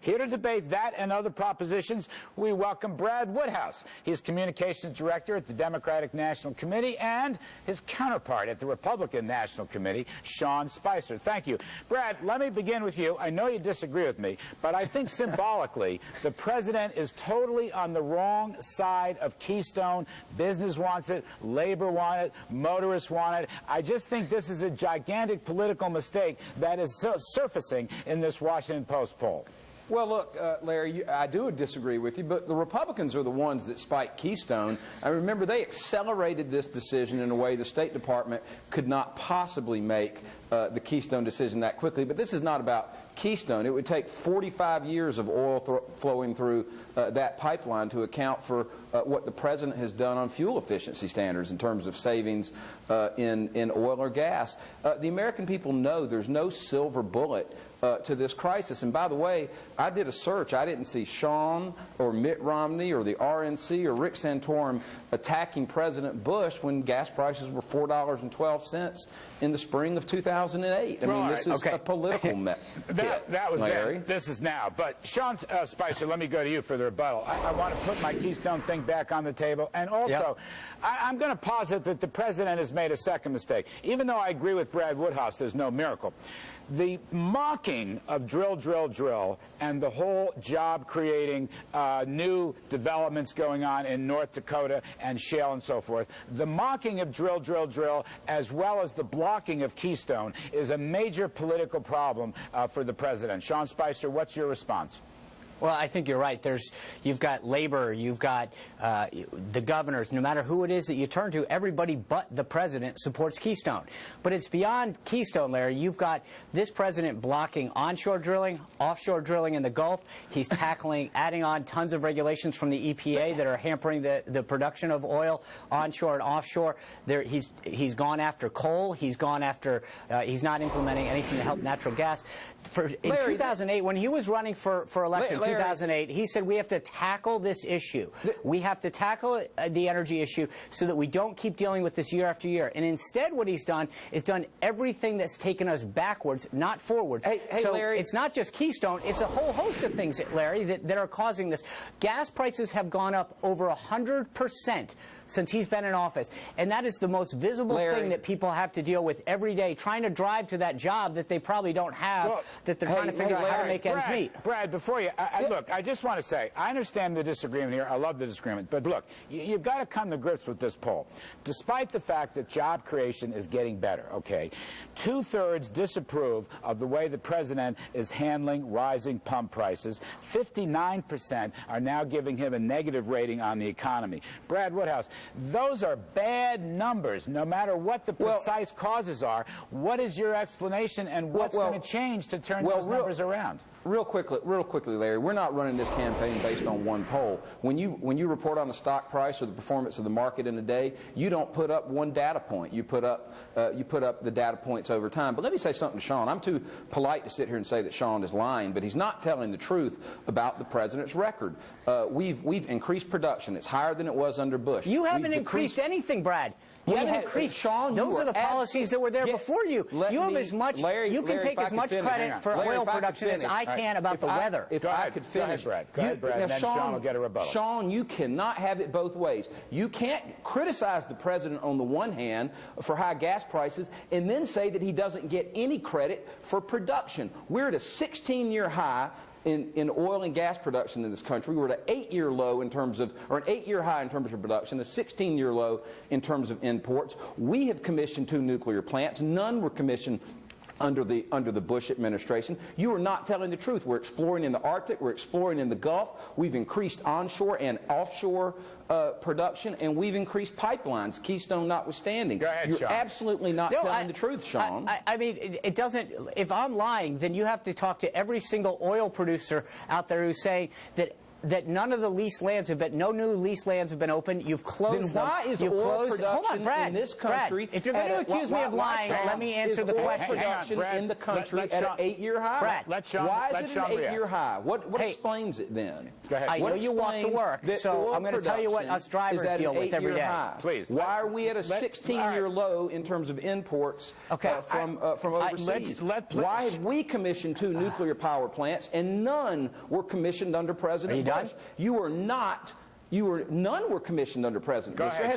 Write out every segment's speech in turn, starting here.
Here to debate that and other propositions, we welcome Brad Woodhouse. He's Communications Director at the Democratic National Committee, and his counterpart at the Republican National Committee, Sean Spicer. Thank you. Brad, let me begin with you. I know you disagree with me, but I think symbolically the president is totally on the wrong side of Keystone. Business wants it, labor want it, motorists want it. I just think this is a gigantic political mistake that is surfacing in this Washington Post poll. Well, look, Larry, I do disagree with you, but the Republicans are the ones that spiked Keystone. I remember they accelerated this decision in a way the State Department could not possibly make the Keystone decision that quickly. But this is not about Keystone. It would take 45 years of oil flowing through that pipeline to account for what the president has done on fuel efficiency standards in terms of savings in oil or gas. The American people know there's no silver bullet to this crisis. And by the way, I did a search. I didn't see Sean or Mitt Romney or the RNC or Rick Santorum attacking President Bush when gas prices were $4.12 in the spring of 2008. I mean, this is a political that was Larry. then. This is now. But Sean Spicer, let me go to you for the rebuttal. I want to put my Keystone thing back on the table. And also, I'm going to posit that the president has made a second mistake. Even though I agree with Brad Woodhouse, there's no miracle. The mocking of drill, drill, drill, and the whole job-creating new developments going on in North Dakota and shale and so forth, the mocking of drill, drill, drill, as well as the blocking of Keystone, is a major political problem for the president. Sean Spicer, what's your response? Well, I think you're right. You've got labor, you've got the governors. No matter who it is that you turn to, everybody but the president supports Keystone. But it's beyond Keystone, Larry. You've got this president blocking onshore drilling, offshore drilling in the Gulf. He's tackling, adding on tons of regulations from the EPA that are hampering the production of oil onshore and offshore. He's gone after coal. He's gone after. He's not implementing anything to help natural gas. In 2008, when he was running for election. 2008, he said we have to tackle this issue. We have to tackle the energy issue so that we don't keep dealing with this year after year. And instead what he's done is done everything that's taken us backwards, not forward. So Larry, it's not just Keystone, it's a whole host of things, Larry, that are causing this. Gas prices have gone up over 100% since he's been in office. And that is the most visible thing that people have to deal with every day, trying to drive to that job that they probably don't have, that they're trying to figure out how to make ends meet. Brad, before you, look, I just want to say, I understand the disagreement here. I love the disagreement. But look, you've got to come to grips with this poll. Despite the fact that job creation is getting better, okay, 2/3 disapprove of the way the president is handling rising pump prices. 59% are now giving him a negative rating on the economy. Brad Woodhouse, those are bad numbers, no matter what the precise causes are. What is your explanation, and what's going to change to turn those numbers around? Real quickly, Larry, we're not running this campaign based on one poll. When you report on the stock price or the performance of the market in a day, you don't put up one data point. You put up the data points over time. But let me say something to Sean. I'm too polite to sit here and say that Sean is lying, but he's not telling the truth about the president's record. We've increased production. It's higher than it was under Bush. You haven't increased anything, Brad. You haven't increased. Sean, those are the policies that were there before you. You have as much. You can take as much credit for oil production as I can about the weather. If I could finish, Go ahead, Brad. And then Sean will get a rebuttal. Sean, you cannot have it both ways. You can't criticize the president on the one hand for high gas prices and then say that he doesn't get any credit for production. We're at a 16-year high in oil and gas production in this country. We're at an 8-year low in terms of, or an 8-year high in terms of production, a 16-year low in terms of imports. We have commissioned 2 nuclear plants. None were commissioned under the Bush administration. You are not telling the truth. We're exploring in the Arctic. We're exploring in the Gulf. We've increased onshore and offshore production, and we've increased pipelines, Keystone notwithstanding. Go ahead, You're Sean. absolutely not telling the truth, Sean. I mean, it doesn't. If I'm lying, then you have to talk to every single oil producer out there who's saying that that none of the leased lands have been, no new leased lands have been opened. You've closed Then why them. is You've oil closed, production hold on, Brad, in this country? Brad, if you're going to accuse me of lying, let me answer the question. Production in the country at an 8-year high. Brad, why is it an 8-year high? What explains it then? Go ahead. I know you want to work, so I'm going to tell you what us drivers deal with every day. Please. Why are we at a 16-year low in terms of imports from overseas? Why have we commissioned 2 nuclear power plants and none were commissioned under President Bush? None were commissioned under President Bush. There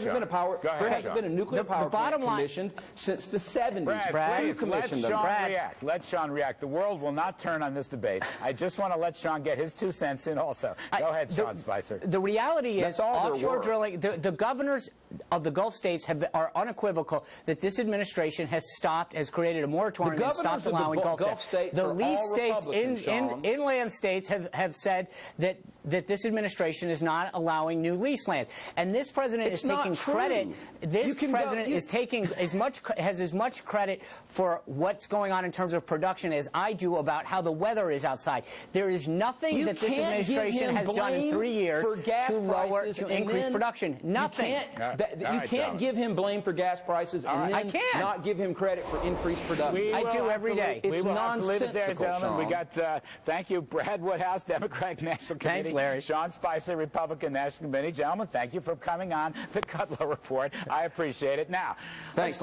hasn't been a nuclear power plant commissioned since the 70s. Brad, let Sean react. The world will not turn on this debate. I just want to let Sean get his 2 cents in also. Go ahead, Sean Spicer. The reality is offshore drilling, the governors of the Gulf states are unequivocal that this administration has created a moratorium and stopped allowing Gulf states. The least states, inland states have said that this administration is not allowing new lease lands. And this president is taking credit. This president has as much credit for what's going on in terms of production as I do about how the weather is outside. There is nothing that this administration has done in 3 years to increase production. Nothing. You can't give him blame for gas prices and then not give him credit for increased production. I do every day. It's nonsensical, Sean. We got, thank you, Brad Woodhouse, Democratic National Committee. Thanks, Larry. Sean Spicer, Republican National Committee. Gentlemen, thank you for coming on the Kudlow Report. I appreciate it. Now, thanks.